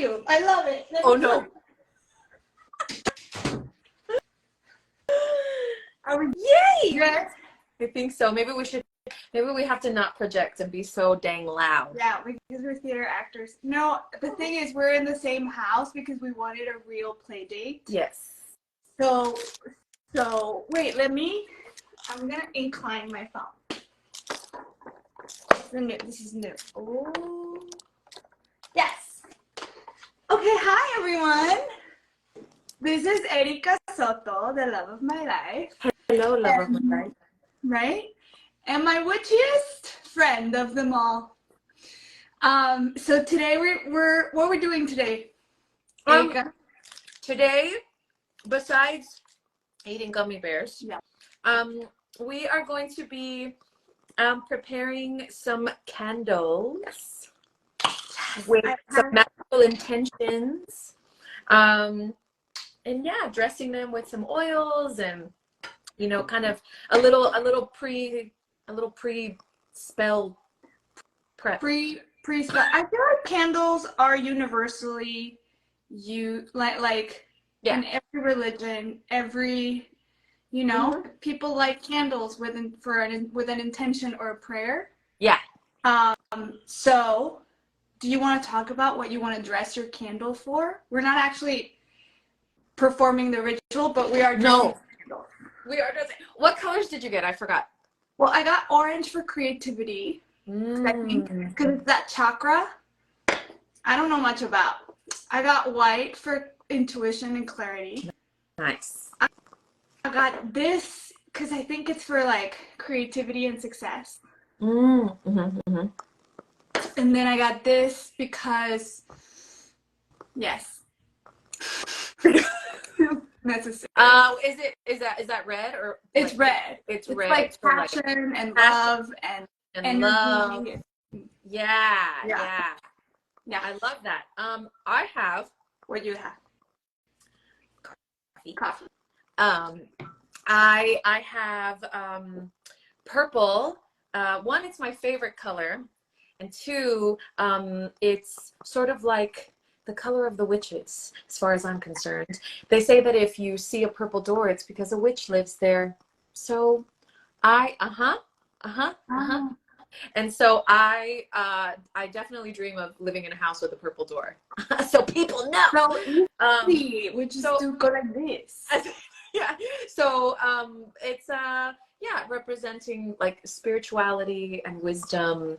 you. I love it. Oh no. Are we? Yay! Yes. I think so. Maybe we have to not project and be so dang loud. Yeah, because we're theater actors. No, the thing is, we're in the same house because we wanted a real play date. Yes. So wait, I'm gonna incline my phone. This is new. Oh, yes. Okay, hi everyone. This is Erika Soto, the love of my life. Hello, love of my life. Right? And my witchiest friend of them all. So today what are we doing today, Erika? Today, besides eating gummy bears, Yeah. we are going to be preparing some candles with some magical intentions. And yeah, dressing them with some oils and, you know, kind of a little pre-spell prep. Pre-spell. I feel like candles are universally like Yeah. in every religion, every, you know, people light candles with an intention or a prayer. Yeah. So do you want to talk about what you want to dress your candle for? We're not actually performing the ritual, but we are dressing the candle. We are dressing. What colors did you get? I forgot. Well, I got orange for creativity. I think because it's that chakra. I don't know much about. I got white for intuition and clarity. Nice. I got this because I think it's for like creativity and success. And then I got this because, yes, necessary. Is that red or? It's red. It's red. Like passion and love and energy. Love. Yeah. I love that. I have. What do you have? Coffee. I have purple. One, it's my favorite color, and two, it's sort of like the color of the witches, as far as I'm concerned. They say that if you see a purple door, it's because a witch lives there. So And so I definitely dream of living in a house with a purple door. So people know. So easy. We just do go like this. Yeah. So it's representing like spirituality and wisdom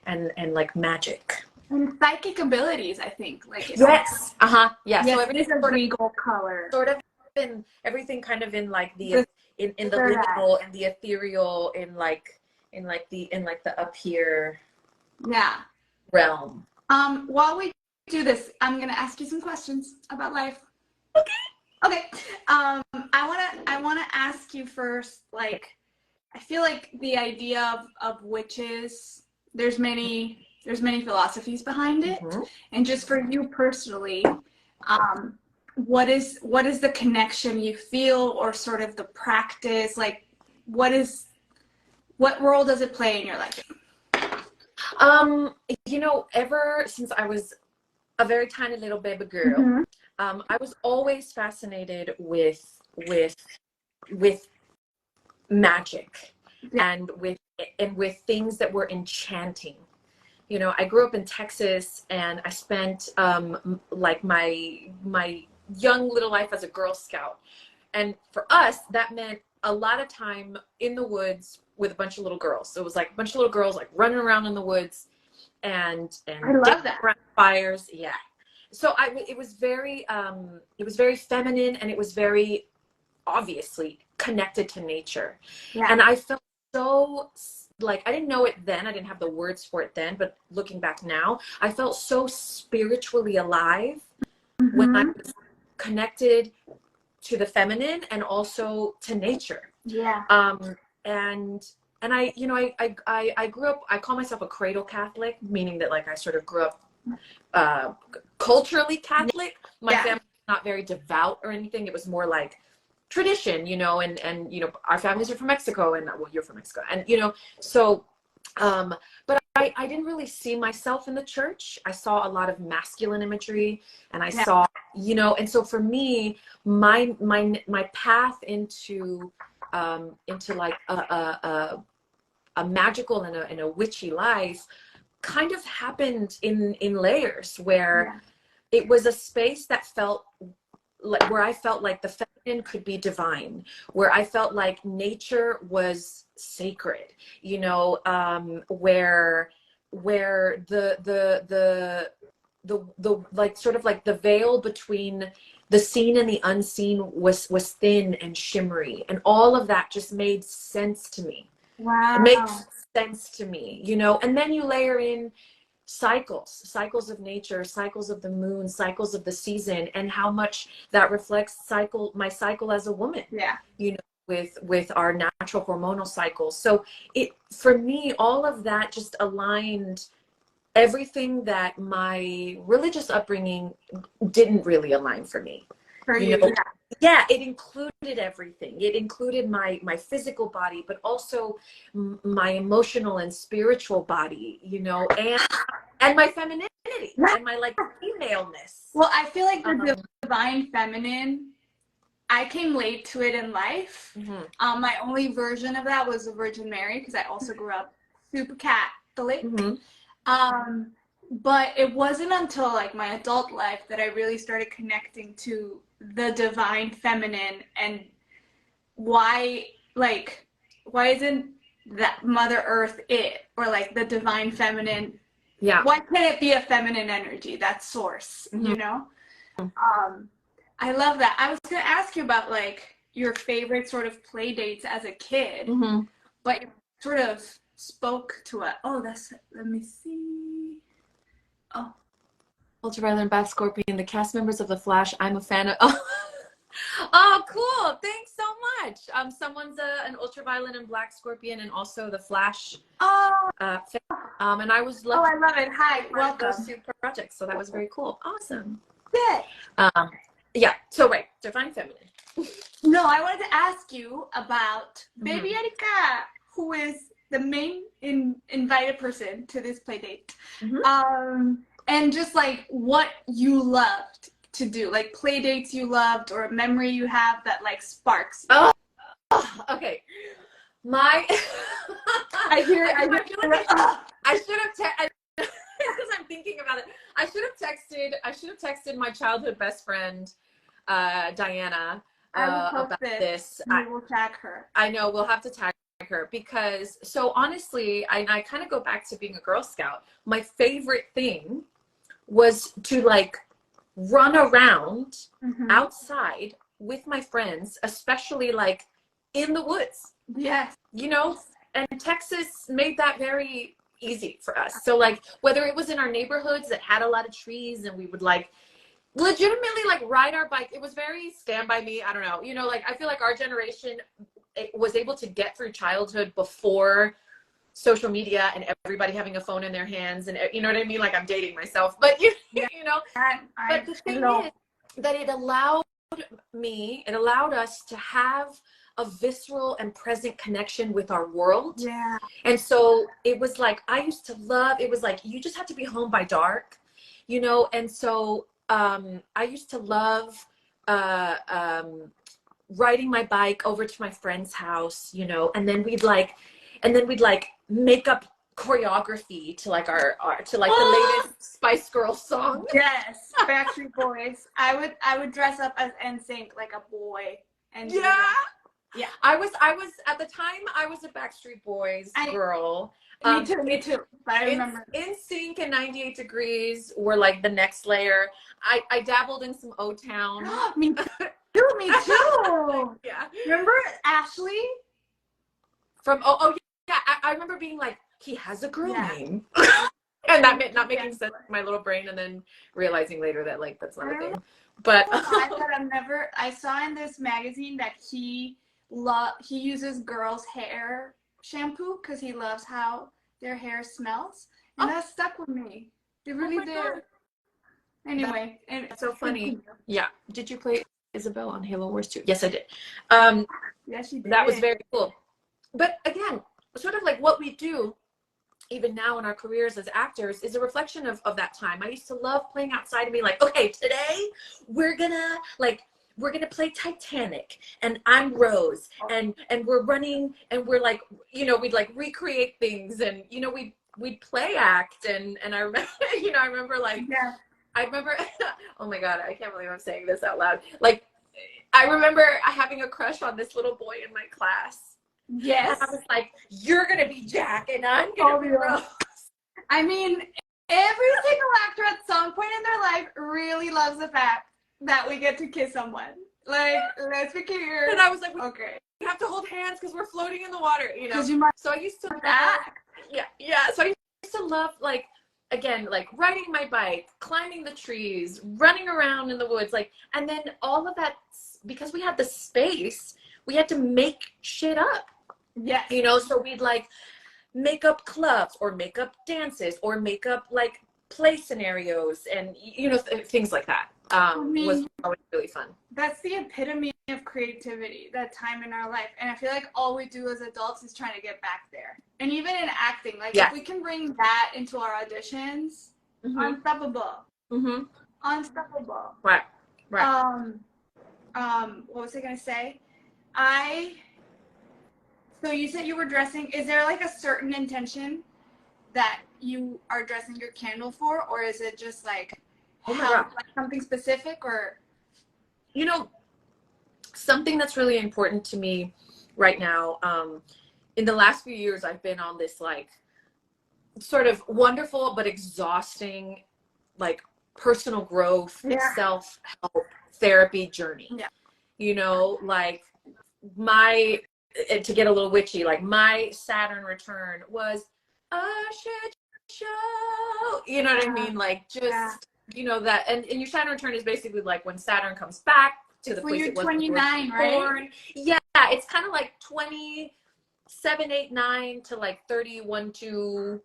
and like magic. And psychic abilities, I think. Like yes. Yeah. Yes, So everything is a regal color. Sort of in everything kind of in like the in the liminal and the ethereal in the up here realm. While we do this, I'm gonna ask you some questions about life. Okay. I wanna ask you first, like, I feel like the idea of witches, there's many philosophies behind it. And just for you personally, what is the connection you feel, or sort of the practice, like what role does it play in your life? You know, ever since I was a very tiny little baby girl, I was always fascinated with magic and with things that were enchanting. You know, I grew up in Texas, and I spent like my young little life as a Girl Scout, and for us that meant a lot of time in the woods with a bunch of little girls. So it was like a bunch of little girls like running around in the woods and I love that. Around fires. Yeah. So it was very feminine, and it was very obviously connected to nature. Yeah. And I felt so like, I didn't know it then, I didn't have the words for it then, but looking back now, I felt so spiritually alive when I was connected to the feminine and also to nature. Yeah. And I, you know, I grew up, I call myself a cradle Catholic, meaning that like I sort of grew up culturally Catholic. My family was not very devout or anything. It was more like tradition, you know, and you know, our families are from Mexico, and well, you're from Mexico, and you know, so but I didn't really see myself in the church. I saw a lot of masculine imagery, and I saw, you know, and so for me, my path into like a magical and a witchy life kind of happened in layers, where it was a space that felt like, where I felt like the feminine could be divine, where I felt like nature was sacred, you know, where the like sort of like the veil between the seen and the unseen was thin and shimmery, and all of that just made sense to me. Wow. It makes sense to me, you know. And then you layer in cycles of nature, cycles of the moon, cycles of the season, and how much that reflects my cycle as a woman, you know, with our natural hormonal cycles. So it, for me, all of that just aligned everything that my religious upbringing didn't really align for me. For you, yeah, it included everything. It included my physical body, but also my emotional and spiritual body, you know, and my femininity and my like femaleness. Well, I feel like the divine feminine, I came late to it in life. My only version of that was the Virgin Mary, because I also grew up super Catholic. But it wasn't until like my adult life that I really started connecting to the divine feminine, and why isn't that Mother Earth it, or like the divine feminine? Why can't it be a feminine energy, that source, you know? I love that. I was going to ask you about like your favorite sort of play dates as a kid, but you sort of spoke to it. Oh, let me see. Oh. Ultraviolet and Black Scorpion, the cast members of The Flash. I'm a fan of. Oh, cool. Thanks so much. Someone's an Ultraviolet and Black Scorpion, and also The Flash. Fan. And I was lucky. Oh, I love it. Hi, welcome. Those two projects, so that was very cool. Awesome. Good. Yeah. So right, divine feminine. No, I wanted to ask you about baby Erika, who is the main invited person to this play date. And just like what you loved to do, like play dates you loved, or a memory you have that like sparks you. Okay. I feel like I should have because I'm thinking about it. I should have texted my childhood best friend, Diana, about this. We will tag her. I know, we'll have to tag her, because so honestly, I kind of go back to being a Girl Scout. My favorite thing was to like run around outside with my friends, especially like in the woods. Yes. You know, and Texas made that very easy for us. So like whether it was in our neighborhoods that had a lot of trees, and we would like legitimately like ride our bike. It was very Stand By Me. I don't know. You know, like I feel like our generation was able to get through childhood before social media and everybody having a phone in their hands, and you know what I mean? Like I'm dating myself, but you know, but the thing is that it allowed us to have a visceral and present connection with our world. Yeah. And so it was like, I used to love, it was like, you just had to be home by dark, you know? And so I used to love riding my bike over to my friend's house, you know, and then we'd like make up choreography to like to like the latest Spice Girls song. Yes, Backstreet Boys. I would dress up as NSYNC, like a boy, and yeah. I was at the time I was a Backstreet Boys girl. Me too. But I remember NSYNC and 98 Degrees were like the next layer. I dabbled in some O-Town. Me too. Yeah. Remember Ashley? From yeah. I remember being like, he has a girl name. And that meant not making sense in my little brain, and then realizing later that like that's not a thing. But I saw in this magazine that he uses girls' hair shampoo because he loves how their hair smells, and that stuck with me. It really did. God. Anyway, and it's so funny. Yeah. Did you play Isabel on Halo Wars 2? Yes, I did. Yes, you did. That was very cool. But again, sort of like what we do even now in our careers as actors is a reflection of that time. I used to love playing outside and be like, okay, today we're gonna play Titanic, and I'm Rose, and we're running, and we're like, you know, we'd like recreate things, and you know, we'd play act, and I remember, you know, I remember like, Yeah. I remember, oh my God, I can't believe I'm saying this out loud. Like, I remember having a crush on this little boy in my class. Yes. And I was like, you're gonna be Jack, and I'm gonna be Rose. I mean, every single actor at some point in their life really loves the fact that we get to kiss someone. Like, let's be clear. And I was like, okay, we have to hold hands because we're floating in the water, you know. So I used to love, yeah. So I used to love, like, again, like riding my bike, climbing the trees, running around in the woods, like, and then all of that, because we had the space, we had to make shit up. Yes. You know, so we'd like make up clubs or make up dances or make up like play scenarios and, you know, things like that. Was always really fun. That's the epitome of creativity, that time in our life. And I feel like all we do as adults is trying to get back there. And even in acting, like if we can bring that into our auditions, unstoppable. Unstoppable. Right. What was I gonna say? So you said you were dressing. Is there like a certain intention that you are dressing your candle for, or is it just like, like something specific? Or, you know, something that's really important to me right now, in the last few years, I've been on this like sort of wonderful but exhausting like personal growth, self-help therapy journey. You know, like to get a little witchy, like my Saturn return was a shit show. You know what I mean? Like just, you know, that, and your Saturn return is basically like when Saturn comes back to the place it was 29, right? Yeah, it's kind of like 27, 8, 9 to like 31, 2,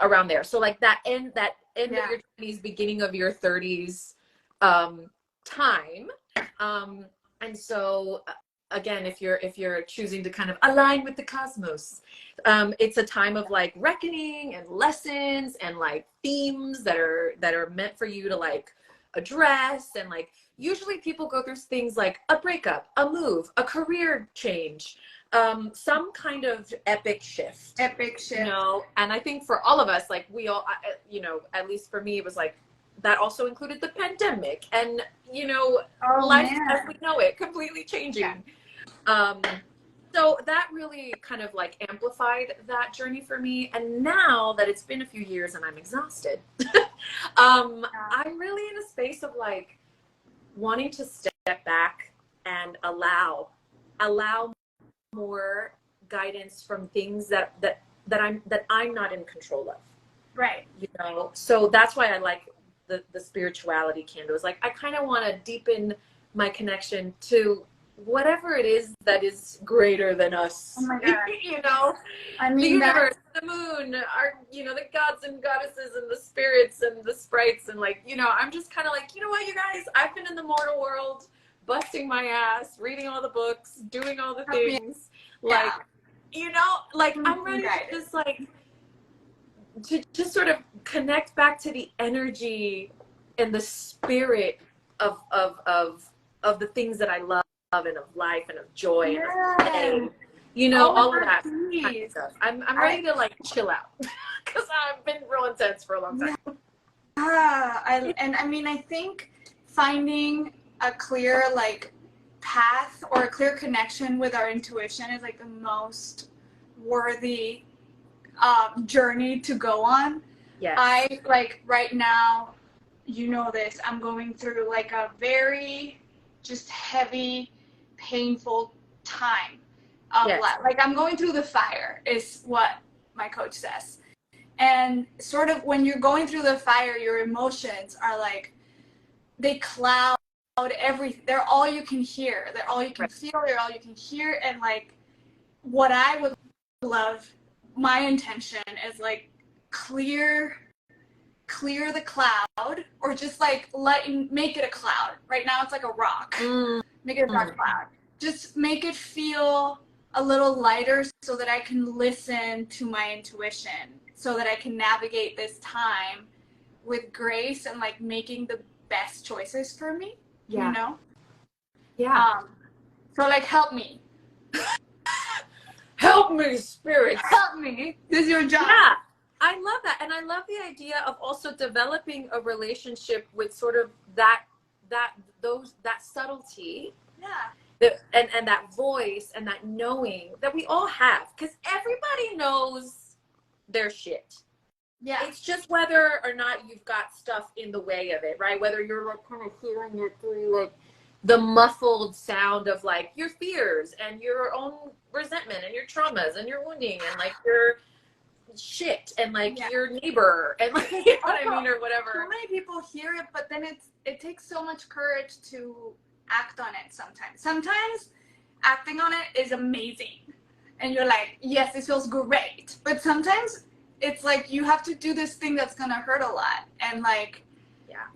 around there. So like that end of your 20s, beginning of your 30s time. And so again, if you're choosing to kind of align with the cosmos, it's a time of like reckoning and lessons and like themes that are meant for you to like address. And like usually people go through things like a breakup, a move, a career change, some kind of epic shift, you know. And I think for all of us, like we all, you know, at least for me, it was like that also included the pandemic and, you know, life as we know it completely changing. So that really kind of like amplified that journey for me. And now that it's been a few years and I'm exhausted, I'm really in a space of like wanting to step back and allow more guidance from things that I'm not in control of. Right. You know, so that's why I like the spirituality candles. Like I kind of want to deepen my connection to whatever it is that is greater than us. Oh my God. You know, I mean, the universe, the moon, our, you know, the gods and goddesses and the spirits and the sprites, and like, you know, I'm just kind of like, you know what, you guys, I've been in the mortal world, busting my ass, reading all the books, doing all the things, like, you know, like I'm ready to just like to just sort of connect back to the energy and the spirit of the things that I love and of life and of joy and of play, you know, all of that kind of stuff. I'm ready to like chill out because I've been real intense for a long time. And I mean, I think finding a clear like path or a clear connection with our intuition is like the most worthy journey to go on. Yes. I like right now, you know this, I'm going through like a very just heavy, painful time of life. Like I'm going through the fire is what my coach says. And sort of when you're going through the fire, your emotions are like, they cloud everything. They're all you can hear. They're all you can feel. They're all you can hear. And like what I would love, my intention is like clear the cloud, or just like make it a cloud. Right now it's like a rock. Make it a dark cloud. Just make it feel a little lighter so that I can listen to my intuition, so that I can navigate this time with grace and like making the best choices for me, Yeah. you know? Yeah. So like, help me. Help me, spirits. Help me. This is your job. Yeah. I love that. And I love the idea of also developing a relationship with sort of that subtlety. Yeah. And that voice and that knowing that we all have, because everybody knows their shit. Yeah. It's just whether or not you've got stuff in the way of it, right? Whether you're like kind of hearing it through like the muffled sound of like your fears and your own resentment and your traumas and your wounding and like your shit and like your neighbor and like, you know what I mean, or whatever. So many people hear it, but then it takes so much courage to act on it sometimes. Sometimes acting on it is amazing. And you're like, yes, this feels great. But sometimes it's like you have to do this thing that's gonna hurt a lot. And like,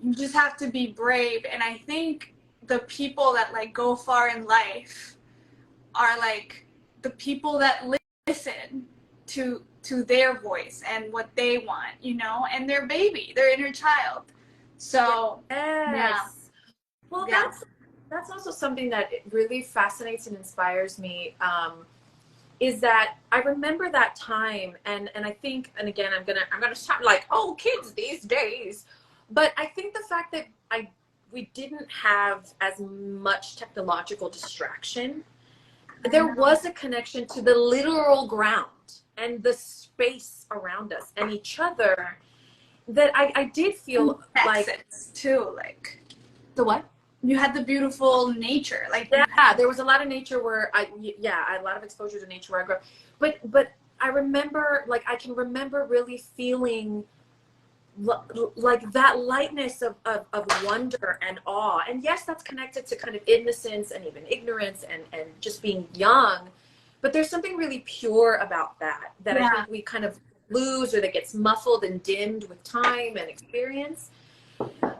you just have to be brave. And I think the people that like go far in life are like the people that listen to their voice and what they want, you know, and their baby, their inner child. So yeah. Well, that's also something that really fascinates and inspires me. Is that I remember that time, and I think, and again, I'm gonna sound like, oh, kids these days, but I think the fact that we didn't have as much technological distraction, there was a connection to the literal ground and the space around us and each other that I did feel like too, like the what? You had the beautiful nature, like there was a lot of nature where I had a lot of exposure to nature where I grew up, but I remember, like, I can remember really feeling like that lightness of wonder and awe. And yes, that's connected to kind of innocence and even ignorance and just being young, but there's something really pure about that I think we kind of lose, or that gets muffled and dimmed with time and experience,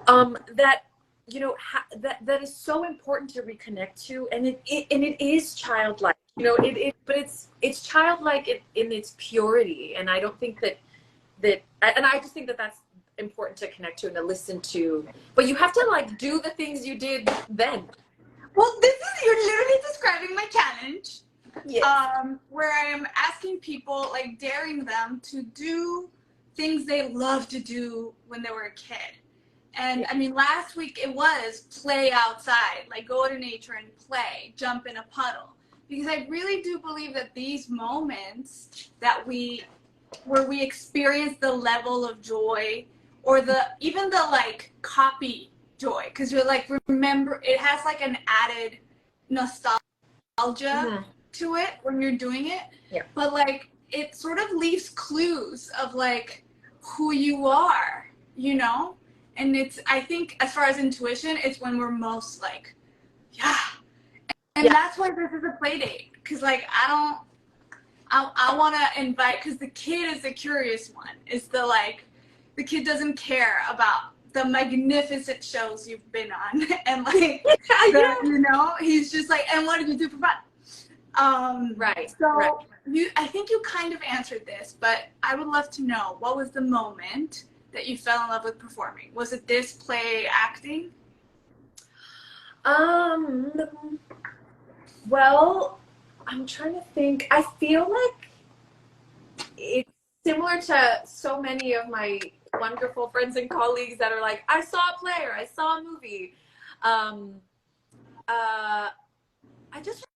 that, you know, that is so important to reconnect to. And it is childlike, you know, but it's childlike in its purity. And I don't think and I just think that that's important to connect to and to listen to, but you have to like do the things you did then. Well, you're literally describing my challenge. Yes. Where I am asking people, like daring them to do things they loved to do when they were a kid. And I mean, last week it was play outside, like go to nature and play, jump in a puddle. Because I really do believe that these moments that where we experience the level of joy, or even the like copy joy, because you're like, remember, it has like an added nostalgia to it when you're doing it. Yeah. But like, it sort of leaves clues of like who you are, you know? And I think as far as intuition, it's when we're most like, and that's why this is a play date. Because like, I want to invite, because the kid is the curious one. It's the kid doesn't care about the magnificent shows you've been on. And like, you know, he's just like, and what did you do for fun? Right. So I think you kind of answered this, but I would love to know, what was the moment that you fell in love with performing? Was it this play acting? Well, I'm trying to think. I feel like it's similar to so many of my wonderful friends and colleagues that are like, I saw a play or I saw a movie. I just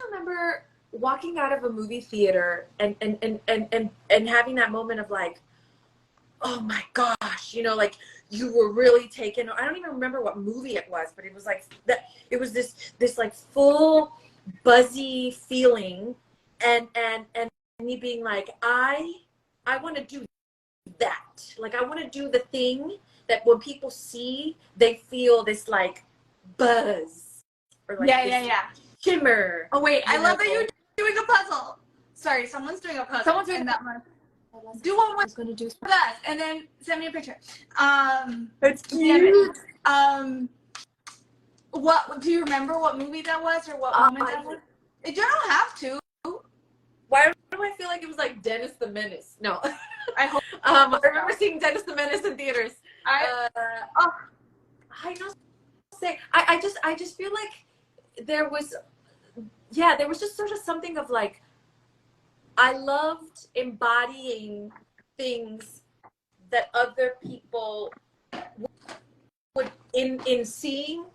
remember walking out of a movie theater and having that moment of like, oh my gosh, you know, like you were really taken. I don't even remember what movie it was, but it was like that. It was this like full buzzy feeling, and me being like, I want to do that. Like, I want to do the thing that when people see, they feel this like buzz, or like shimmer. Oh wait, I love that you're doing a puzzle. Sorry, someone's doing a puzzle. Someone's doing that one. Do one with us, and then send me a picture. It's cute. What do you remember? What movie that was, or what moment that was? You don't have to. Why do I feel like it was like Dennis the Menace? No. I hope. I remember seeing Dennis the Menace in theaters. I don't say. I just feel like there was just sort of something of like, I loved embodying things that other people would in seeing,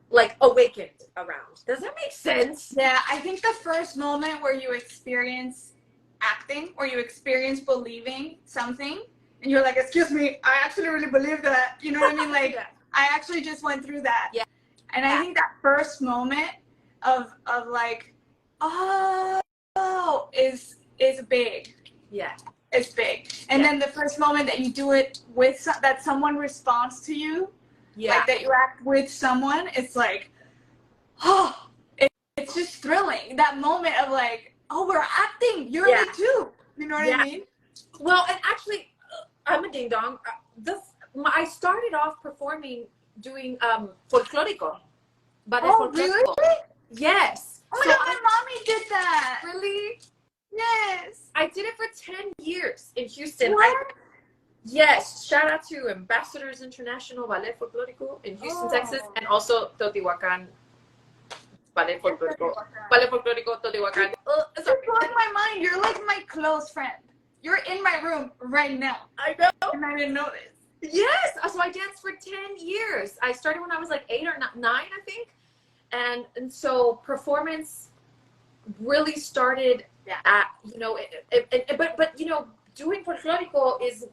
like, awakened around. Does that make sense? Yeah, I think the first moment where you experience acting or you experience believing something and you're like, excuse me, I actually really believe that. You know what I mean? Like, I actually just went through that. Yeah. And I think that first moment of like, oh, is big. Yeah. It's big. And then the first moment that you do it with that someone responds to you, like that you act with someone, it's like, oh, it's just thrilling. That moment of like, oh, we're acting. You're in it too. You know what I mean? Well, and actually, I'm a ding dong. I started off doing folclórico. Oh, really? Yes. Oh my God, my mommy did that. Really? Yes. I did it for 10 years in Houston. What? Yes. Shout out to Ambassadors International Ballet Folklórico in Houston, Texas, and also Teotihuacan Ballet Folklórico. Ballet Folklórico, Teotihuacan. It's blowing my mind. You're like my close friend. You're in my room right now. I know. And I didn't know this. Yes. So I danced for 10 years. I started when I was like 8 or 9, I think. And so performance really started at, you know, but you know, doing folklórico is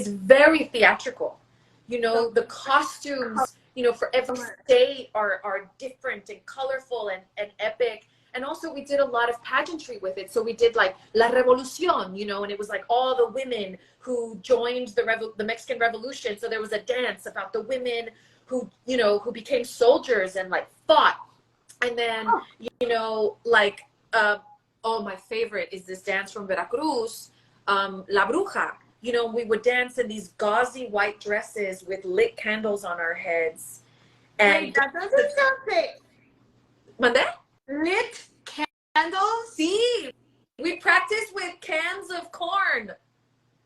very theatrical. You know, the costumes, you know, for every state are different and colorful and epic. And also we did a lot of pageantry with it. So we did like La Revolución, you know, and it was like all the women who joined the Mexican Revolution. So there was a dance about the women who, you know, who became soldiers and like fought. And then, you know, like, my favorite is this dance from Veracruz, La Bruja. You know, we would dance in these gauzy white dresses with lit candles on our heads. And wait, that doesn't sound fake. ¿Mandé? Lit candles? See, we practiced with cans of corn.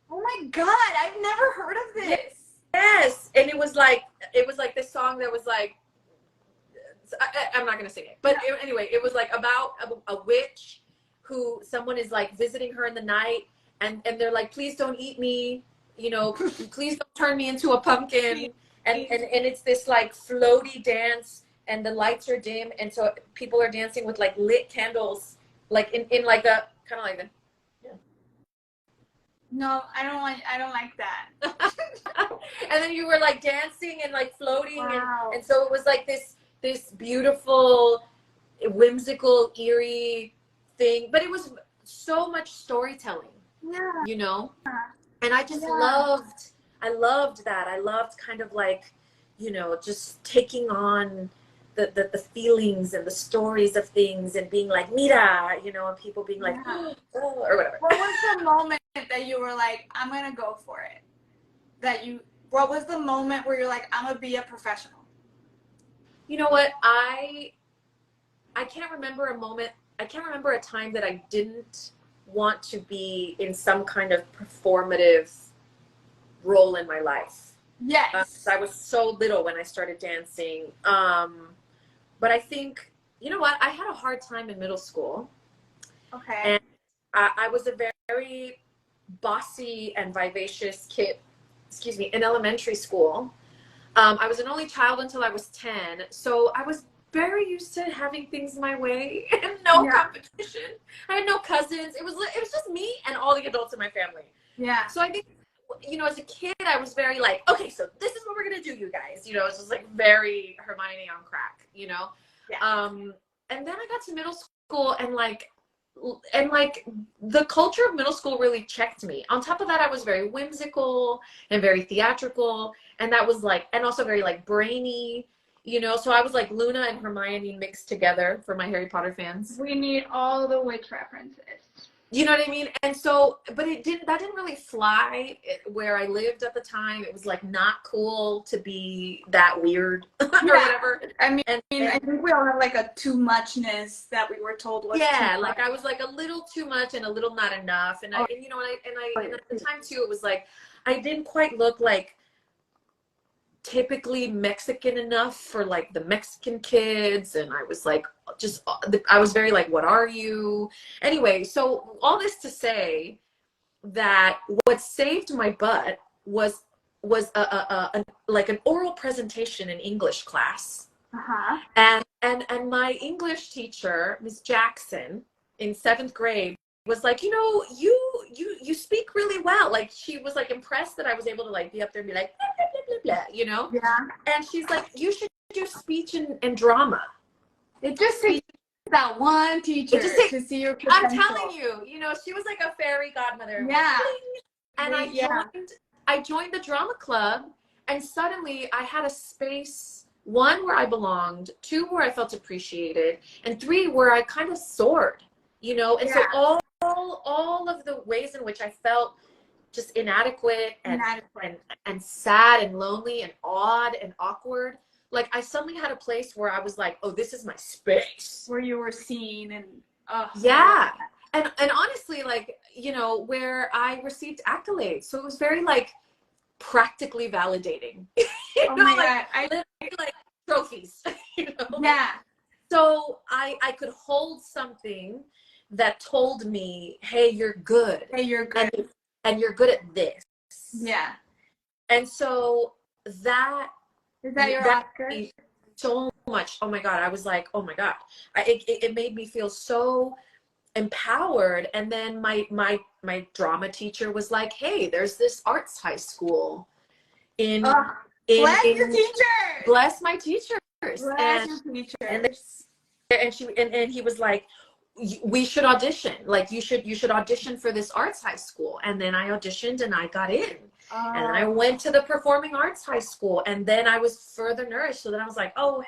Oh my God, I've never heard of this. Yes, and it was like this song that was like, I'm not gonna sing it, but anyway, it was like about a witch who someone is like visiting her in the night, and they're like, please don't eat me, you know, please don't turn me into a pumpkin, and it's this like floaty dance, and the lights are dim, and so people are dancing with like lit candles, like in like a kind of like the. No, I don't like that. And then you were like dancing and like floating, and so it was like this beautiful, whimsical, eerie thing, but it was so much storytelling. You know, and I just loved that. I loved kind of like, you know, just taking on the feelings and the stories of things and being like, mira, you know, and people being like, oh, or whatever. What was the moment that you were like, I'm gonna go for it? What was the moment where you're like, I'm gonna be a professional? You know what? I can't remember a moment. I can't remember a time that I didn't want to be in some kind of performative role in my life. Yes. I was so little when I started dancing. But I think, you know what? I had a hard time in middle school. Okay. And I was a very bossy and vivacious kid, in elementary school. I was an only child until I was 10. So I was very used to having things my way and no competition. I had no cousins. It was just me and all the adults in my family. Yeah. So I think, you know, as a kid, I was very like, okay, so this is what we're going to do, you guys. You know, it's just like very Hermione on crack, you know? Yeah. And then I got to middle school and like the culture of middle school really checked me. On top of that, I was very whimsical and very theatrical. And that was like, and also very like brainy, you know? So I was like Luna and Hermione mixed together for my Harry Potter fans. We need all the witch references. You know what I mean? And so, but that didn't really fly where I lived at the time. It was like not cool to be that weird or whatever. I mean, and I think we all have like a too muchness that we were told was yeah, too like much. I was like a little too much and a little not enough. And you know, and at the time too, it was like, I didn't quite look like typically Mexican enough for like the Mexican kids. And I was like, I was very like, what are you? Anyway, so all this to say that what saved my butt was like an oral presentation in English class. And my English teacher, Miss Jackson, in 7th grade, was like, you know, you speak really well. Like, she was like impressed that I was able to like be up there and be like blah, blah, blah, blah, blah, you know. And she's like, you should do speech and drama. It just takes that one teacher to see your potential. I'm telling you, you know, she was like a fairy godmother. Yeah. And I joined the drama club, and suddenly I had a space, 1, where I belonged, 2, where I felt appreciated, and 3, where I kind of soared, you know. And so all of the ways in which I felt just inadequate and sad and lonely and odd and awkward, like I suddenly had a place where I was like, oh, this is my space, where you were seen. And and honestly, like, you know, where I received accolades. So it was very like practically validating. Oh my God. I literally like trophies, you know? Yeah. So I could hold something that told me, hey, you're good. Hey, you're good. And you're good at this. Yeah. And so that is that your Oscar? So much. Oh my God. I was like, oh my God. It made me feel so empowered. And then my drama teacher was like, hey, there's this arts high school bless your teachers. Bless my teachers. Bless your teachers. And he was like, we should audition. Like, you should audition for this arts high school. And then I auditioned and I got in. And I went to the performing arts high school, and then I was further nourished. So then I was like, oh,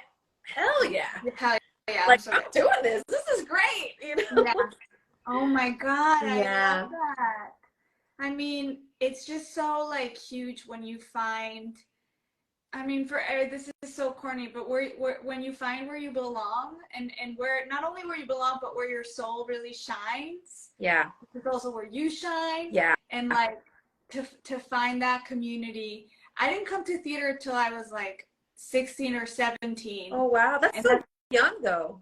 hell yeah. Hell yeah. Like, I'm doing this. This is great. You know? Yeah. Oh my God. Yeah. I love that. I mean, it's just so like huge when you find, I mean, this is so corny, but when you find where you belong, and where not only where you belong, but where your soul really shines. Yeah. It's also where you shine. Yeah. And like to find that community. I didn't come to theater till I was like 16 or 17. Oh wow, that's so young though.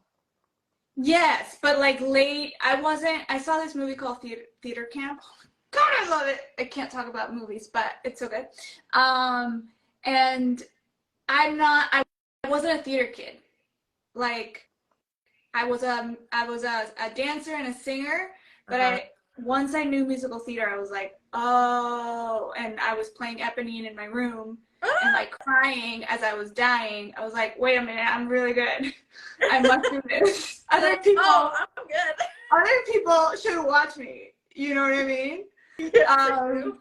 Yes, but like late. I saw this movie called Theater Camp. God, I love it. I can't talk about movies, but it's so good. And I wasn't a theater kid. Like, I was a dancer and a singer, but once I knew musical theater, I was like, oh, and I was playing Eponine in my room and like crying as I was dying. I was like, wait a minute, I'm really good. I must do this. Other people, I'm good. Other people should watch me. You know what I mean? Yes,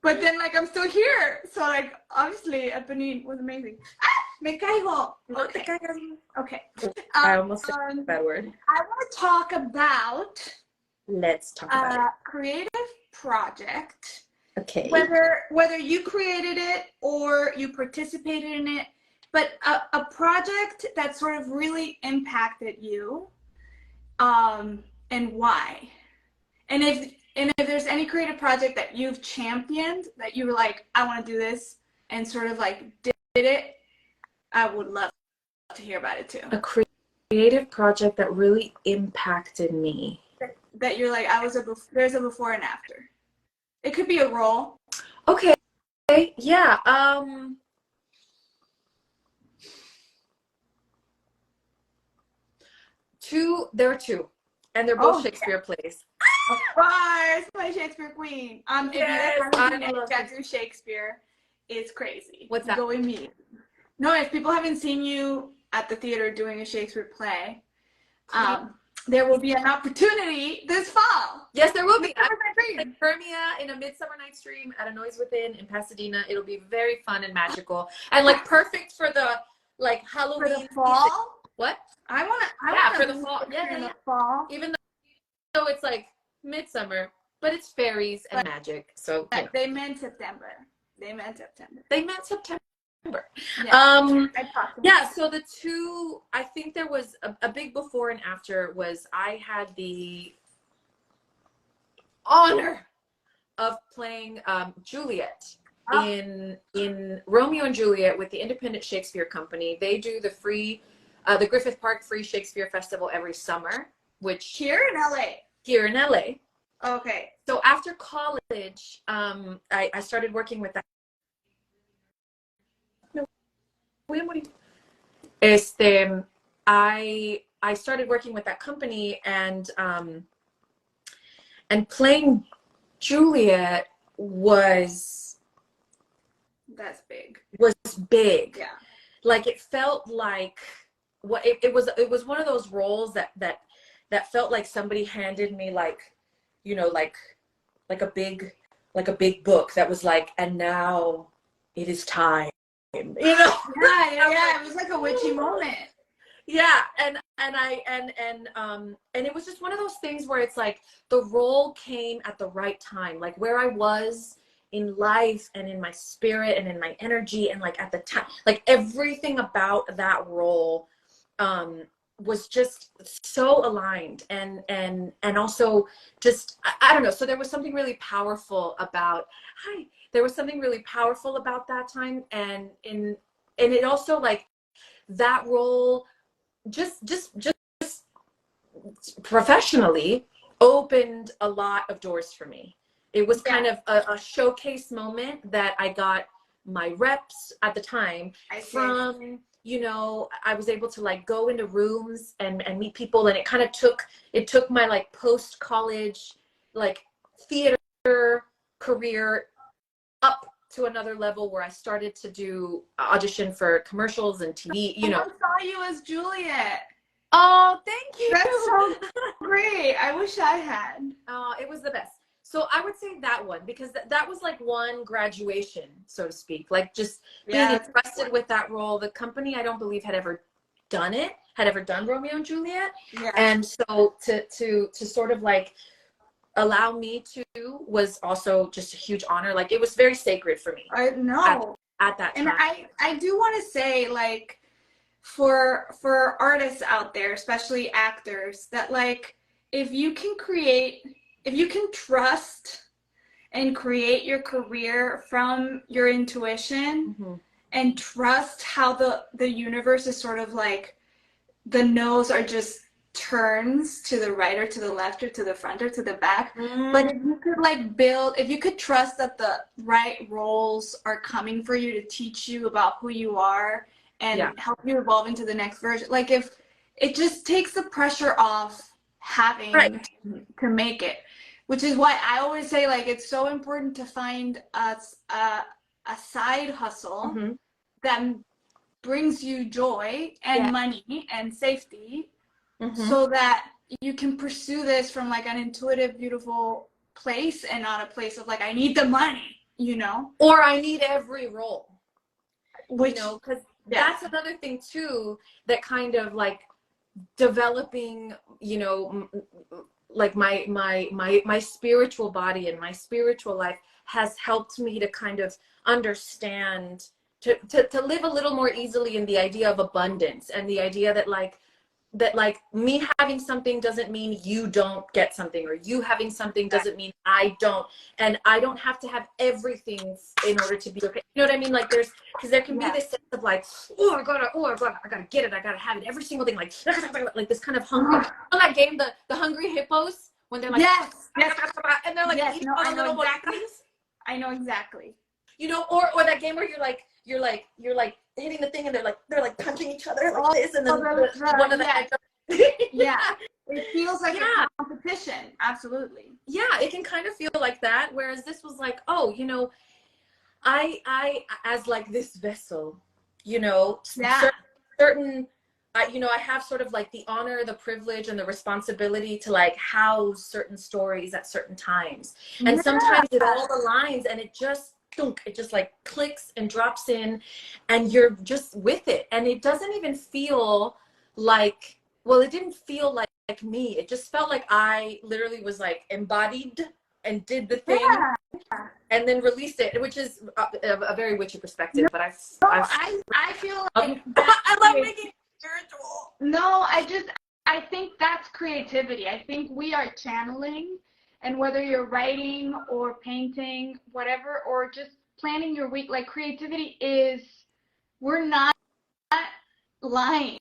but then like I'm still here. So like obviously Eponine was amazing. Me caigo. Okay. I almost said a bad word. I want to talk about. Let's talk about it. Creative project. Okay. Whether you created it or you participated in it, but a project that sort of really impacted you, and why. And if there's any creative project that you've championed, that you were like, I want to do this, and sort of like did it, I would love to hear about it too. A creative project that really impacted me. That you're like, there's a before and after. It could be a role. Okay. Yeah. There are two, and they're both Shakespeare plays. Of course, my Shakespeare queen. If you haven't seen Erika do Shakespeare, it's crazy. What's that? Go immediately. No, if people haven't seen you at the theater doing a Shakespeare play, there will be an opportunity this fall. Yes, there will be. Like Hermia in A Midsummer Night's Dream at A Noise Within in Pasadena. It'll be very fun and magical, and like perfect for the like Halloween. For the fall. What? I want for the fall. Yeah, the fall. Even though it's like midsummer, but it's fairies and magic. So you know. They meant September. They meant September. They meant September. Yeah, yeah, so the two, I think there was a big before and after was I had the honor of playing Juliet in Romeo and Juliet with the Independent Shakespeare Company. They do the Griffith Park Free Shakespeare Festival every summer, which here in LA. Here in LA. Okay. So after college, I started working with that. No, I started working with that company, and playing Juliet was big. Yeah. Like it felt like it was one of those roles that felt like somebody handed me like, you know, like a big book that was like, and now it is time. You know? Yeah. It was like a witchy moment. Yeah, and it was just one of those things where it's like the role came at the right time, like where I was in life and in my spirit and in my energy, and like at the time, like everything about that role was just so aligned, and also just I don't know. So there was something really powerful about that time, and it also like that role just professionally opened a lot of doors for me. It was kind of a showcase moment that I got my reps at the time from, you know, I was able to like go into rooms and meet people, and it took my like post-college like theater career up to another level where I started to do audition for commercials and TV, you know. I saw you as Juliet. Oh, thank you. That's so great. I wish I had. Oh, it was the best. So I would say that one, because that was like one graduation, so to speak, like just being entrusted with that role. The company, I don't believe had ever done Romeo and Juliet. Yeah. And so to sort of like allow me to was also just a huge honor. Like it was very sacred for me. I know. At that time. And I do want to say, like, for artists out there, especially actors, that like if you can trust and create your career from your intuition, and trust how the universe is sort of like, the no's are just turns to the right or to the left or to the front or to the back. But if you could like if you could trust that the right roles are coming for you to teach you about who you are and help you evolve into the next version, like if it just takes the pressure off having to make it, which is why I always say like it's so important to find a side hustle that brings you joy and money and safety, so that you can pursue this from like an intuitive, beautiful place, and not a place of like, I need the money, you know? Or I need every role. Which, you know, because that's another thing too, that kind of like developing, you know, like my spiritual body and my spiritual life has helped me to kind of understand, to live a little more easily in the idea of abundance, and the idea that like me having something doesn't mean you don't get something, or you having something doesn't mean I don't, and I don't have to have everything in order to be okay. You know what I mean? Like because there can be this sense of like, I gotta get it, I gotta have it, every single thing, like this kind of hungry. You know that game, the Hungry Hippos, when they're like and they're like eating all the little things. I know exactly. You know, or that game where you're like hitting the thing, and they're like punching each other like this, and then one of the heads. It feels like a competition. Absolutely. Yeah, it can kind of feel like that. Whereas this was like, oh, you know, I as like this vessel, you know, certain you know, I have sort of like the honor, the privilege, and the responsibility to like house certain stories at certain times, and sometimes it all aligns, and it just like clicks and drops in, and you're just with it, and it doesn't even feel like, well, it didn't feel like like me. It just felt like I literally was like embodied and did the thing. Yeah. And then released it, which is a very witchy perspective. But I feel like I love making it spiritual. No, I think that's creativity. I think we are channeling, and whether you're writing or painting, whatever, or just planning your week, like creativity is, we're not lying.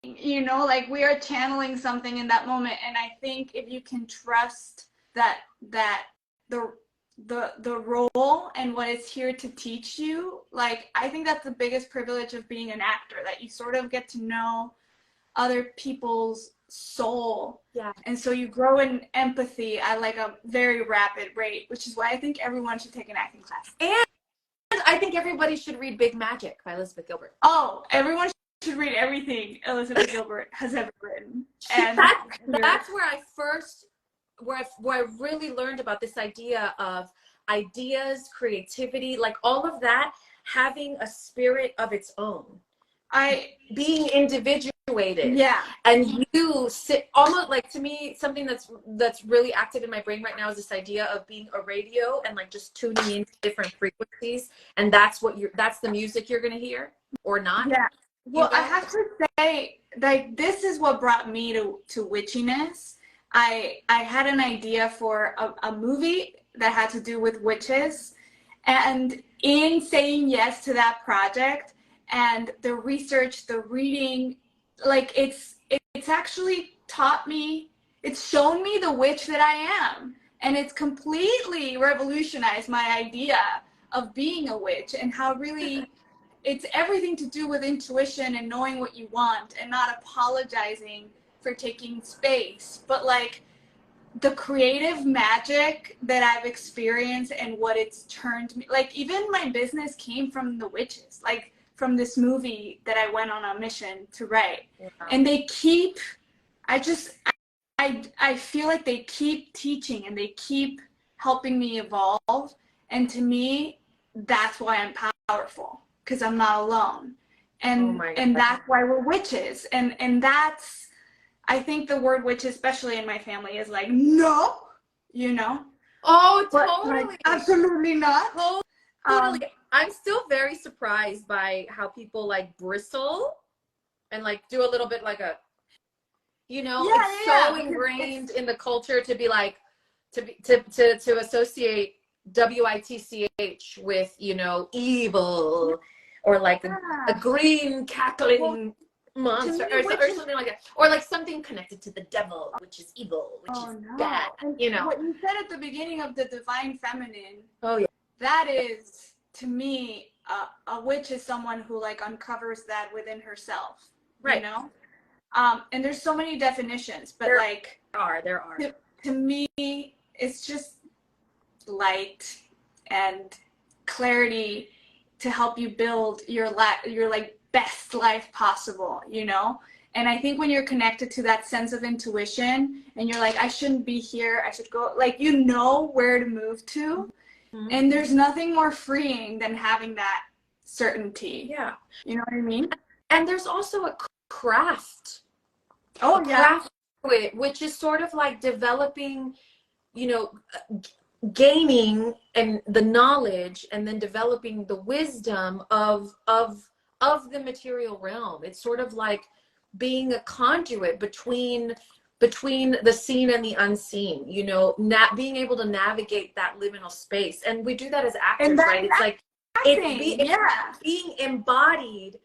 You know, like we are channeling something in that moment, and I think if you can trust that the role and what it's here to teach you, like I think that's the biggest privilege of being an actor, that you sort of get to know other people's soul. Yeah. And so you grow in empathy at like a very rapid rate, which is why I think everyone should take an acting class. And I think everybody should read Big Magic by Elizabeth Gilbert. Oh, everyone should read everything Elizabeth Gilbert has ever written. And that's where I first, where I really learned about this idea of ideas, creativity, like all of that having a spirit of its own. Being individuated. Yeah. And you sit almost like, to me, something that's really active in my brain right now is this idea of being a radio and like just tuning into different frequencies, and that's the music you're gonna hear or not. Yeah. Well, you know? I have to say, like, this is what brought me to witchiness. I had an idea for a movie that had to do with witches, and in saying yes to that project and the research, the reading, like it's actually taught me, it's shown me the witch that I am, and it's completely revolutionized my idea of being a witch, and how really it's everything to do with intuition and knowing what you want and not apologizing for taking space, but like the creative magic that I've experienced and what it's turned me, like even my business came from the witches, like from this movie that I went on a mission to write. Yeah. And they keep, I feel like they keep teaching and they keep helping me evolve. And to me, that's why I'm powerful, because I'm not alone. And and that's why we're witches. And that's, I think the word witch, especially in my family, is like, no, you know? Oh, but, totally. like, absolutely not. Totally. I'm still very surprised by how people like bristle and like do a little bit like a, you know, it's so ingrained in the culture to be like, to associate WITCH with, you know, evil, or like a green cackling monster, or something like that, or like something connected to the devil, which is evil, which is bad. You know what you said at the beginning of the divine feminine. Oh yeah, that is, to me, a witch is someone who like uncovers that within herself. Right. You know, and there's so many definitions, but there are. To me, it's just light and clarity to help you build your like best life possible, you know? And I think when you're connected to that sense of intuition and you're like, I shouldn't be here, I should go, like, you know where to move to. Mm-hmm. And there's nothing more freeing than having that certainty. Yeah. You know what I mean? And there's also a craft. Oh, craft to it, which is sort of like developing, you know, gaining and the knowledge and then developing the wisdom of the material realm. It's sort of like being a conduit between the seen and the unseen, you know, being able to navigate that liminal space. And we do that as actors, right? It's like it's being embodied,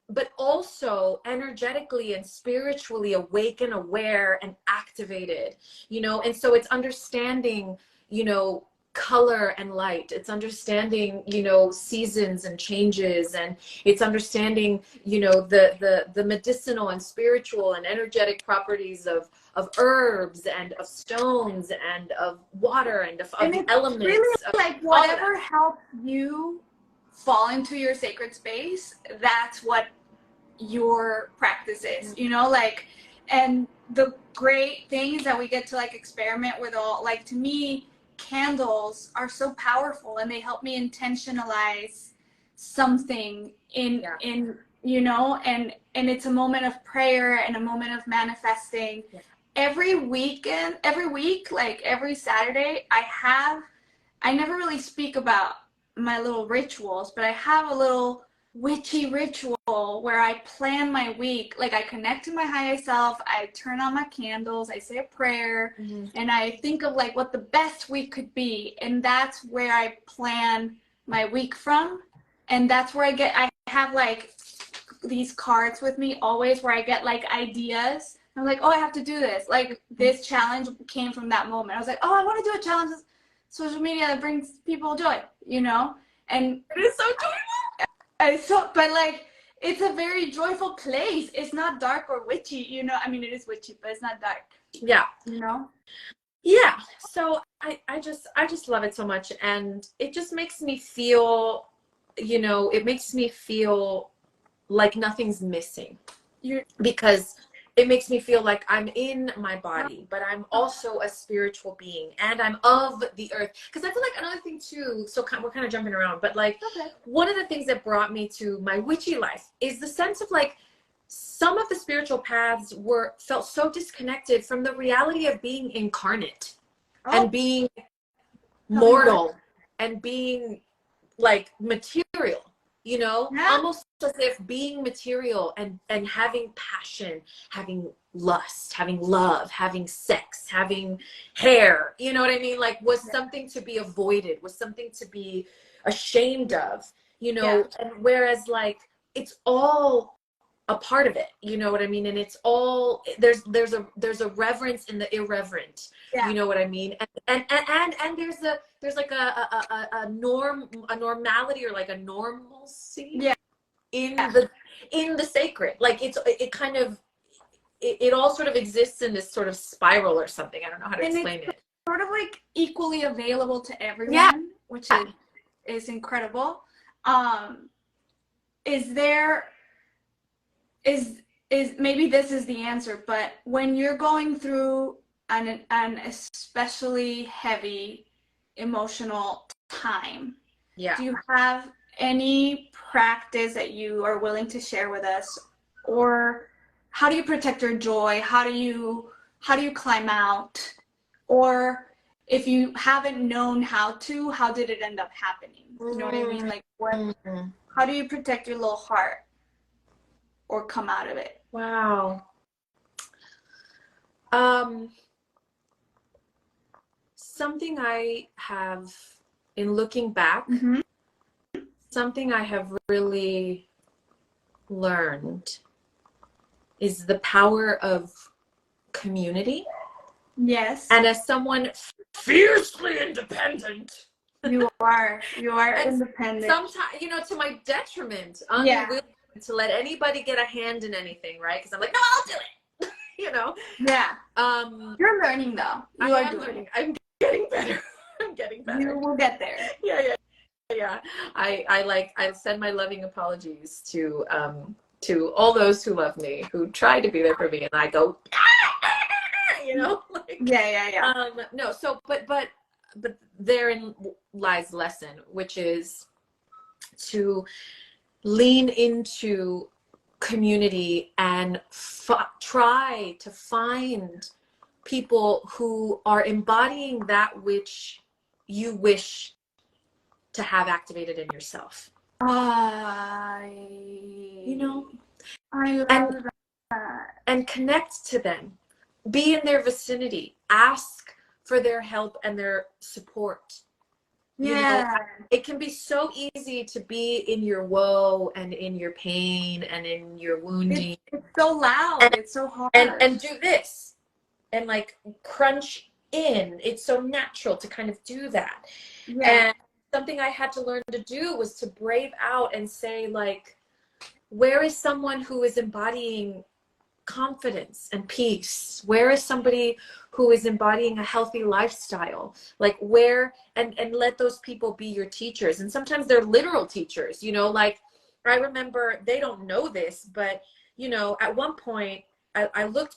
but also energetically and spiritually awake and aware and activated, you know. And so it's understanding, you know, color and light. It's understanding, you know, seasons and changes, and it's understanding, you know, the medicinal and spiritual and energetic properties of herbs and of stones and of water and of the elements. Really, like whatever helps you fall into your sacred space, that's what your practice is, you know, like. And the great thing is that we get to like experiment with all, like, to me, candles are so powerful, and they help me intentionalize something in you know, and it's a moment of prayer and a moment of manifesting. every week, like every Saturday, I never really speak about my little rituals, but I have a little witchy ritual where I plan my week. Like I connect to my higher self, I turn on my candles, I say a prayer, and I think of like what the best week could be. And that's where I plan my week from. And that's where I have like these cards with me always where I get like ideas. I'm like, oh, I have to do this. Like this challenge came from that moment. I was like, oh, I want to do a challenge on social media that brings people joy, you know? And It is so joyful. but like, it's a very joyful place. It's not dark or witchy, you know? I mean, it is witchy, but it's not dark. Yeah. You know? Yeah. So I just love it so much. And it just makes me feel, you know, it makes me feel like nothing's missing. Because it makes me feel like I'm in my body, but I'm also a spiritual being, and I'm of the earth. Because I feel like another thing too, so we're kind of jumping around, but like one of the things that brought me to my witchy life is the sense of like some of the spiritual paths felt so disconnected from the reality of being incarnate and being mortal and being like material. You know, almost as if being material and having passion, having lust, having love, having sex, having hair, you know what I mean? Like was something to be avoided, was something to be ashamed of, you know, and whereas like it's all a part of it, you know what I mean? And it's all there's a reverence in the irreverent, you know what I mean? And there's like a normality or like a normalcy in the sacred. Like it kind of it all sort of exists in this sort of spiral or something. I don't know how to explain it. Sort of like equally available to everyone, which is incredible. Is maybe this is the answer, but when you're going through an especially heavy emotional time, do you have any practice that you are willing to share with us, or how do you protect your joy? How do you climb out? Or if you haven't known how did it end up happening? You know what I mean? Like how do you protect your little heart or come out of it? Wow. Something I have, in looking back, something I have really learned is the power of community. Yes. And as someone fiercely independent, you are independent. Sometimes, you know, to my detriment, unwilling to let anybody get a hand in anything, right? Because I'm like, no, I'll do it. You know. Yeah. You're learning though. You are learning. I'm getting better. I'm getting better. You will get there. Yeah. I send my loving apologies to all those who love me, who try to be there for me, and I go, you know, like, no, so but therein lies the lesson, which is to lean into community and try to find people who are embodying that which you wish to have activated in yourself. You know, I love that. And connect to them, be in their vicinity, ask for their help and their support. You know, it can be so easy to be in your woe and in your pain and in your wounding. It's so loud. It's so hard. And do this and like crunch in. It's so natural to kind of do that. And something I had to learn to do was to brave out and say, like, where is someone who is embodying confidence and peace? Where is somebody who is embodying a healthy lifestyle? Like where, and let those people be your teachers. And sometimes they're literal teachers, you know, like I remember, they don't know this, but you know, at one point I looked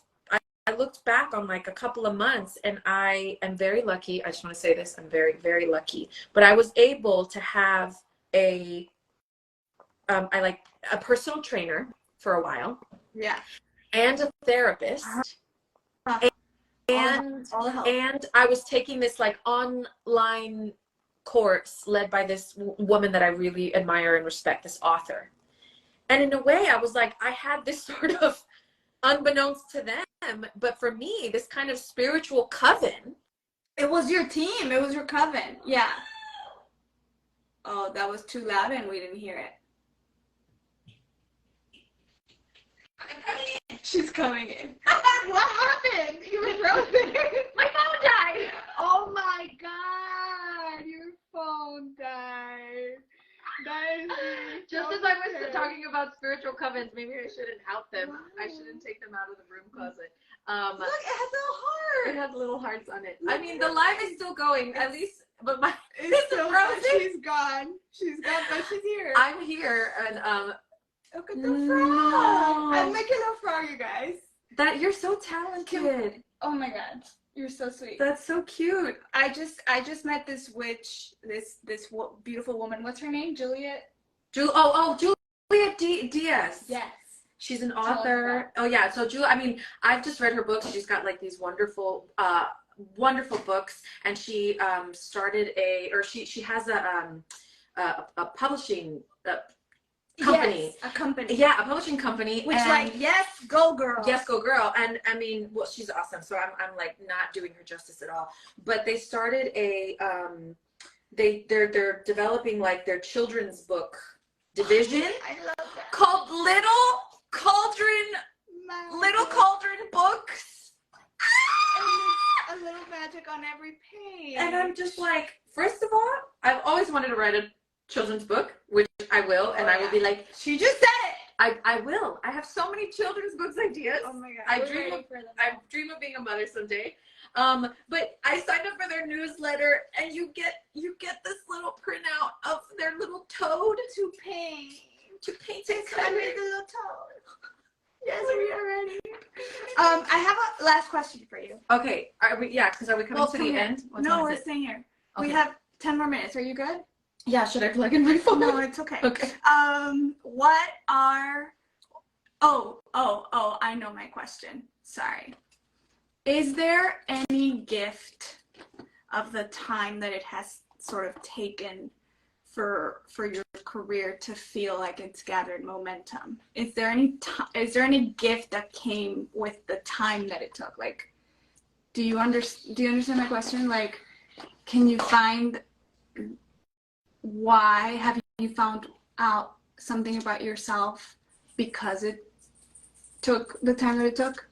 back on like a couple of months, and I am very lucky. I just want to say this, I'm very, very lucky, but I was able to have a personal trainer for a while. Yeah. And a therapist, all the help. And I was taking this like online course led by this woman that I really admire and respect, this author. And in a way, I was like, I had this sort of, unbeknownst to them, but for me, this kind of spiritual coven. It was your team. It was your coven. Yeah. Oh, that was too loud and we didn't hear it. She's coming in. What happened? You were frozen. My phone died. Oh my god, your phone died. That is Just as I was talking about spiritual covens, maybe I shouldn't out them. Wow. I shouldn't take them out of the broom closet. Look, it has a heart. It has little hearts on it. Look, I mean, the live is still going, at least, but my It's so frozen. She's gone. She's gone, but she's here. I'm here, and Look at the frog. I'm making a frog, you guys. that you're so talented. Oh my god, you're so sweet. That's so cute. I just met this witch, this beautiful woman. What's her name? Juliet. Juliet Diaz. Yes. She's an author. Oh yeah. So I mean, I've just read her books. She's got like these wonderful, wonderful books, and she started she has a publishing company. Yes, a company. Yeah, a publishing company. Which, like, yes, go girl. Yes, go girl. And I mean, well, she's awesome. So I'm like not doing her justice at all. But they started they're developing like their children's book division. I love that. Called Little Cauldron Books. And it's a little magic on every page. And I'm just like, first of all, I've always wanted to write a children's book, which I will, and I will be like, she just said it. I will. I have so many children's books ideas. Oh my god. I dream of being a mother someday. But I signed up for their newsletter, and you get this little printout of their little toad to paint. And I made the little toad. Yes, we are ready. I have a last question for you. Okay. Are we coming to the end? No, we're staying here. Okay. We have 10 more minutes. Are you good? Yeah, should I plug in my phone? No, it's okay. Okay. What are I know my question. Sorry. Is there any gift of the time that it has sort of taken for your career to feel like it's gathered momentum? Is there any gift that came with the time that it took? Like, do you understand my question? Like, can you find why have you found out something about yourself because it took the time that it took?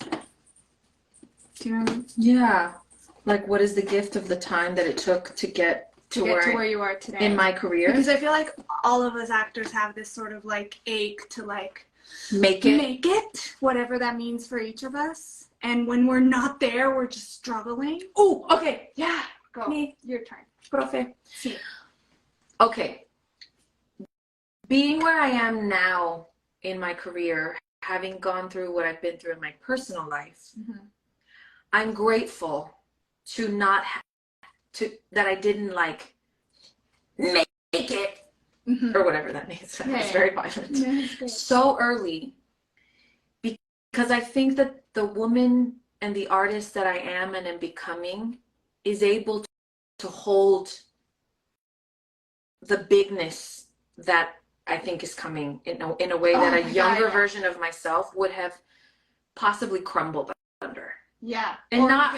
Do you know what I mean? Yeah. Like, what is the gift of the time that it took to get to where you are today in my career? Because I feel like all of us actors have this sort of like ache to like make it, whatever that means for each of us. And when we're not there, we're just struggling. Oh, okay. Yeah. Go. Me. Your turn. Profe. Sí. Okay. Being where I am now in my career, having gone through what I've been through in my personal life, I'm grateful to that I didn't like make it or whatever that means. It's very violent. Yeah, so early, because I think that the woman and the artist that I am and am becoming is able to hold the bigness that I think is coming in a way that a younger version of myself would have possibly crumbled under. Yeah. And or not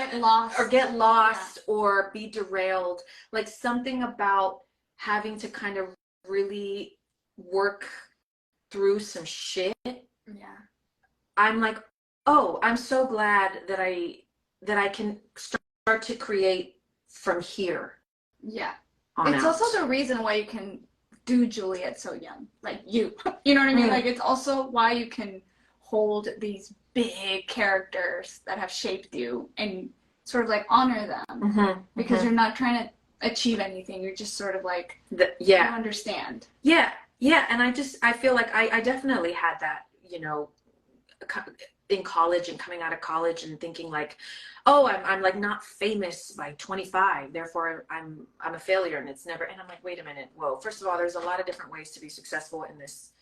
get lost or be derailed. Like, something about having to kind of really work through some shit. Yeah. I'm like, oh, I'm so glad that I can start to create from here. Yeah. It's also the reason why you can do Juliet so young. Like you know what I mean? Like, it's also why you can hold these big characters that have shaped you and sort of like honor them because you're not trying to achieve anything. You're just sort of like, you understand. Yeah. And I feel like I definitely had that, you know, in college and coming out of college and thinking like, oh, I'm like not famous by 25, therefore I'm a failure, and it's never. And I'm like, wait a minute, whoa. First of all, there's a lot of different ways to be successful in this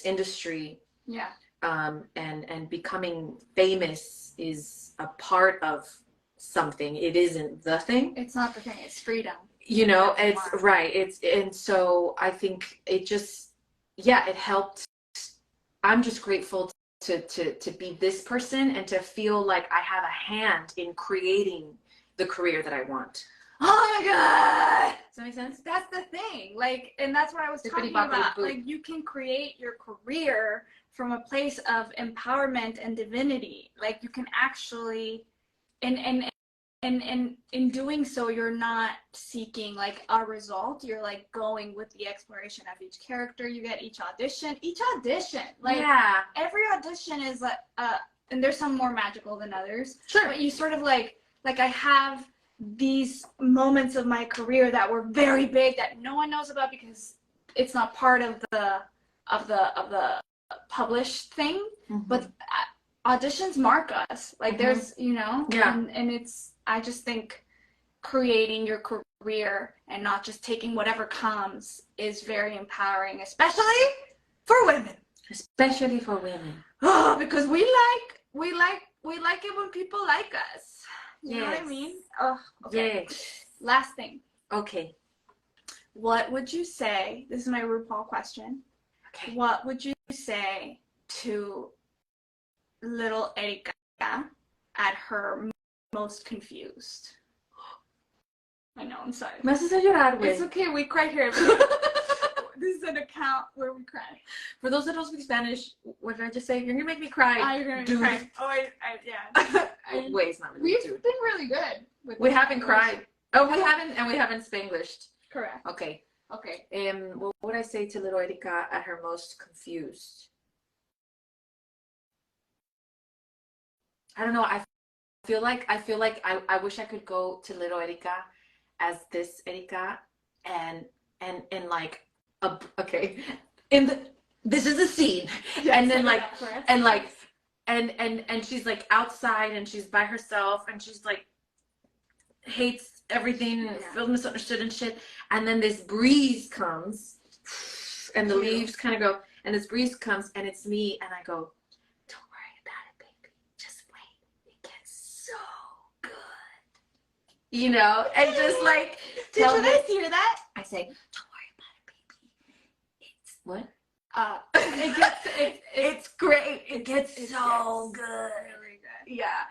industry. Yeah. and becoming famous is a part of something. It isn't the thing. It's not the thing. It's freedom. You know, it's right. And so I think it just, yeah, it helped. I'm just grateful to be this person and to feel like I have a hand in creating the career that I want. Oh my God. Does that make sense? That's the thing. Like, and that's what I was talking about. Like, you can create your career from a place of empowerment and divinity. Like, you can actually, and in doing so, you're not seeking like a result. You're like going with the exploration of each character you get, each audition, like every audition is and there's some more magical than others. Sure. But you sort of like I have these moments of my career that were very big that no one knows about because it's not part of the published thing. Mm-hmm. But auditions mark us. Like, mm-hmm. There's, you know, and it's, I just think creating your career and not just taking whatever comes is very empowering, especially for women. Especially for women. Oh, because we like it when people like us. You know what I mean? Oh, okay. Yes. Last thing. Okay. What would you say? This is my RuPaul question. Okay. What would you say to little Erika at her most confused? I know, I'm sorry. Me haces llorar, güey. It's okay, we cry here. This is an account where we cry. For those that don't speak Spanish, what did I just say? You're gonna make me cry. Oh, you're gonna make me cry. Oh, yeah. Wait, it's not really. We've been really good. We haven't cried. Oh, we haven't, and we haven't Spanglished. Correct. Okay. What would I say to little Erika at her most confused? I don't know. I feel like I wish I could go to little Erika as this Erika and like okay, this is the scene. Yes, and then like and she's like outside and she's by herself and she's like hates everything and feels misunderstood and shit, and then this breeze comes and the leaves kind of go and this breeze comes and it's me and I go, don't worry about it, baby, just wait, it gets so good, you know, and just like did you guys hear that? I say, don't worry about it, baby, it's what? It's great. It gets so good. Really good. Yeah.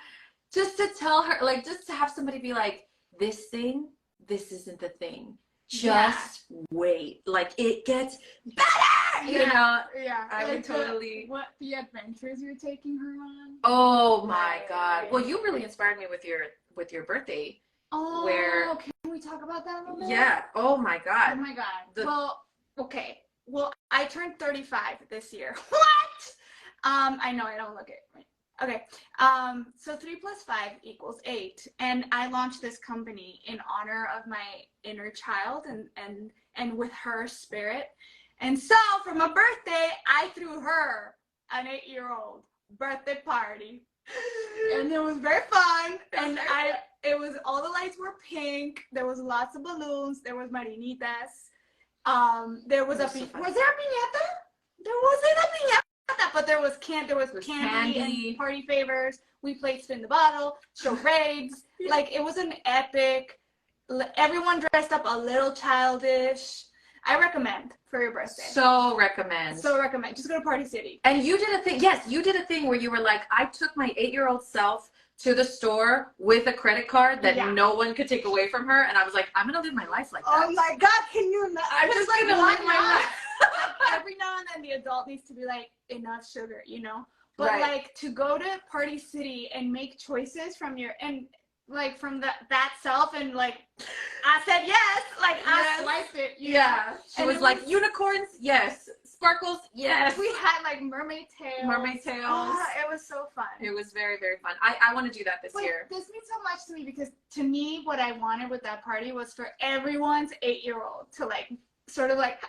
Just to tell her, like, just to have somebody be like, this isn't the thing. Just wait. Like, it gets better. You know? Yeah. I would totally. The adventures you're taking her on? Oh my God. Well, you really inspired me with your birthday. Oh, can we talk about that a little bit? Yeah. Oh my God. Oh my God. Well, okay. Well, I turned 35 this year. What? I know I don't look it right. Okay. So 3 + 5 = 8, and I launched this company in honor of my inner child and with her spirit. And so for my birthday, I threw her an 8-year-old birthday party, and it was very fun. And it was, all the lights were pink. There was lots of balloons. There was marinitas. There was was there a piñata? There wasn't a piñata, but there was candy and party favors. We played spin the bottle, charades. Like, it was an epic. Everyone dressed up a little childish. I recommend for your birthday. So recommend. Just go to Party City. And you did a thing. Yes, you did a thing where you were like, I took my 8-year-old self to the store with a credit card that no one could take away from her, and I was like, I'm gonna live my life like that. Oh my God, can you imagine? I'm just like, gonna live my life. Like, every now and then the adult needs to be like, enough sugar, you know? But like, to go to Party City and make choices from your, and like from that self, and like, I said yes, like I swiped it. You know? She was like, unicorns, yes. Sparkles, yes. We had like mermaid tails. Oh, it was so fun. It was very, very fun. I want to do that this year. This means so much to me because to me, what I wanted with that party was for everyone's 8-year-old to like sort of like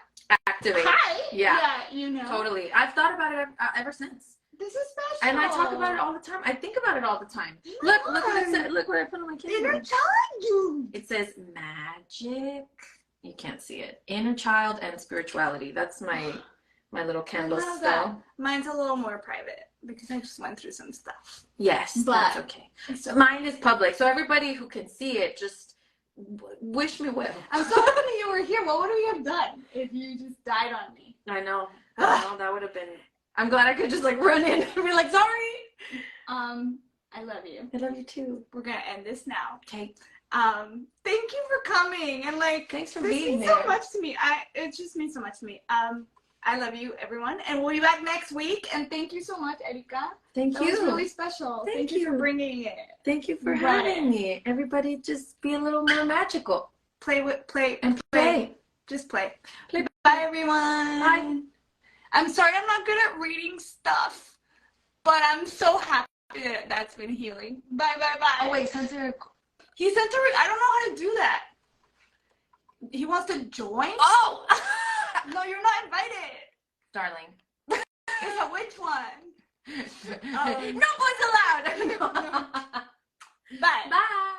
activate. Hi. Yeah, you know. Totally. I've thought about it ever since. This is special. And I talk about it all the time. I think about it all the time. Look what it said. Look what I put on my camera. Inner child. It says magic. You can't see it. Inner child and spirituality. That's my little candle I love spell. that. Mine's a little more private because I just went through some stuff. Yes, But that's okay. So mine is public, so everybody who can see it, just wish me well. I'm so happy you were here. What would we have done if you just died on me? I know. That would have been. I'm glad I could just like run in and be like, sorry. I love you. I love you too. We're gonna end this now. Okay. Thank you for coming and like Thanks for this being means there. so much to me. It just means so much to me. I love you, everyone, and we'll be back next week. And thank you so much, Erika. Thank That you. was really special. Thank you for bringing it. Thank you for having me. Everybody, just be a little more magical. Play. Play. Just play. Bye, everyone. Bye. I'm sorry I'm not good at reading stuff, but I'm so happy that that's been healing. Bye. Oh wait, censor. He sent her. I don't know how to do that. He wants to join? Oh! No, you're not invited. Darling. It's a which one? No boys allowed. Bye. Bye.